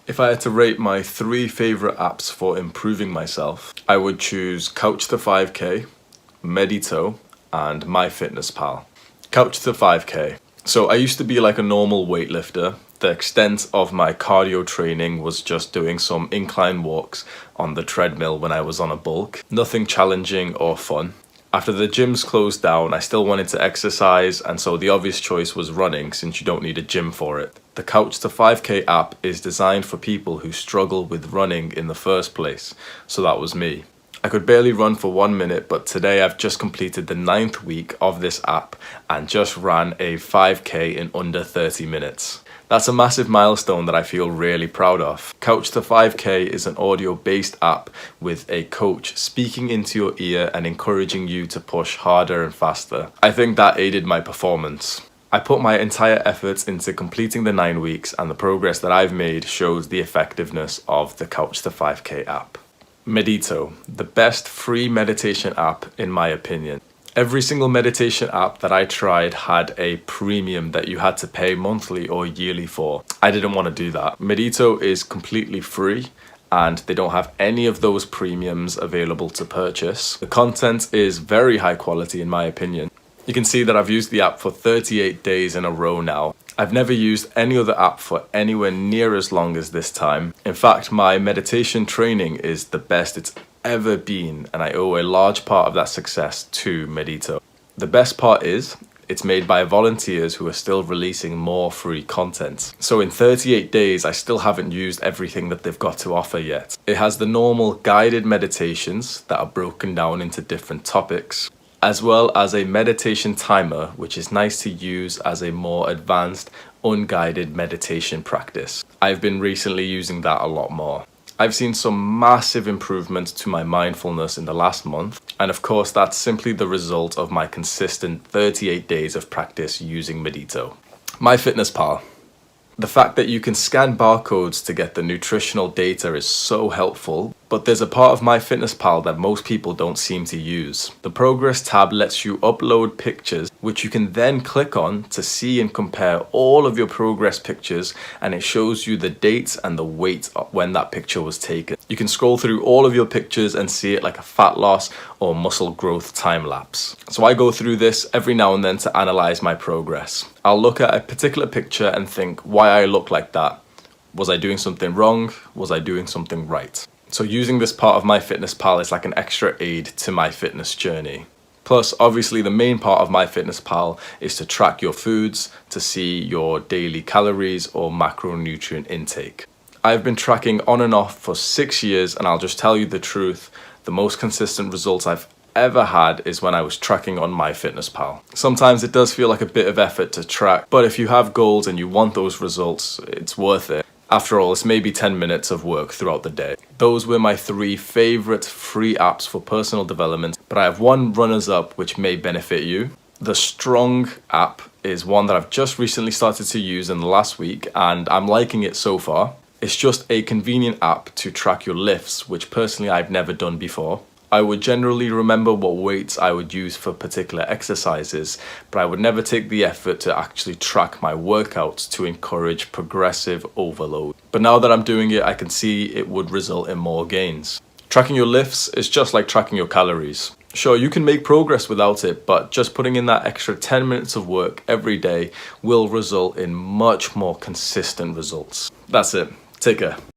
If I had to rate my 3 favourite apps for improving myself, I would choose Couch to 5K, Medito, and MyFitnessPal. Couch to 5K. So I used to be like a normal weightlifter. The extent of my cardio training was just doing some incline walks on the treadmill when I was on a bulk. Nothing challenging or fun. After the gyms closed down, I still wanted to exercise, and so the obvious choice was running, since you don't need a gym for it. The Couch to 5K app is designed for people who struggle with running in the first place, so that was me. I could barely run for 1 minute, but today I've just completed the 9th week of this app and just ran a 5K in under 30 minutes. That's a massive milestone that I feel really proud of. Couch to 5K is an audio-based app with a coach speaking into your ear and encouraging you to push harder and faster. I think that aided my performance. I put my entire efforts into completing the 9 weeks, and the progress that I've made shows the effectiveness of the Couch to 5K app. Medito, the best free meditation app in my opinion. Every single meditation app that I tried had a premium that you had to pay monthly or yearly for. I didn't want to do that. Medito is completely free and they don't have any of those premiums available to purchase. The content is very high quality in my opinion. You can see that I've used the app for 38 days in a row now. I've never used any other app for anywhere near as long as this time. In fact, my meditation training is the best it's ever been, and I owe a large part of that success to Medito. The best part is, it's made by volunteers who are still releasing more free content. So in 38 days, I still haven't used everything that they've got to offer yet. It has the normal guided meditations that are broken down into different topics, as well as a meditation timer, which is nice to use as a more advanced, unguided meditation practice. I've been recently using that a lot more. I've seen some massive improvements to my mindfulness in the last month, and of course that's simply the result of my consistent 38 days of practice using Medito. MyFitnessPal. The fact that you can scan barcodes to get the nutritional data is so helpful, but there's a part of MyFitnessPal that most people don't seem to use. The Progress tab lets you upload pictures, which you can then click on to see and compare all of your progress pictures, and it shows you the date and the weight when that picture was taken. You can scroll through all of your pictures and see it like a fat loss or muscle growth time lapse. So I go through this every now and then to analyze my progress. I'll look at a particular picture and think why I look like that. Was I doing something wrong? Was I doing something right? So using this part of MyFitnessPal is like an extra aid to my fitness journey. Plus, obviously the main part of MyFitnessPal is to track your foods, to see your daily calories or macronutrient intake. I've been tracking on and off for 6 years, and I'll just tell you the truth, the most consistent results I've ever had is when I was tracking on MyFitnessPal. Sometimes it does feel like a bit of effort to track, but if you have goals and you want those results, it's worth it. After all, it's maybe 10 minutes of work throughout the day. Those were my 3 favorite free apps for personal development, but I have one runners-up which may benefit you. The Strong app is one that I've just recently started to use in the last week, and I'm liking it so far. It's just a convenient app to track your lifts, which personally I've never done before. I would generally remember what weights I would use for particular exercises, but I would never take the effort to actually track my workouts to encourage progressive overload. But now that I'm doing it, I can see it would result in more gains. Tracking your lifts is just like tracking your calories. Sure, you can make progress without it, but just putting in that extra 10 minutes of work every day will result in much more consistent results. That's it. Take care.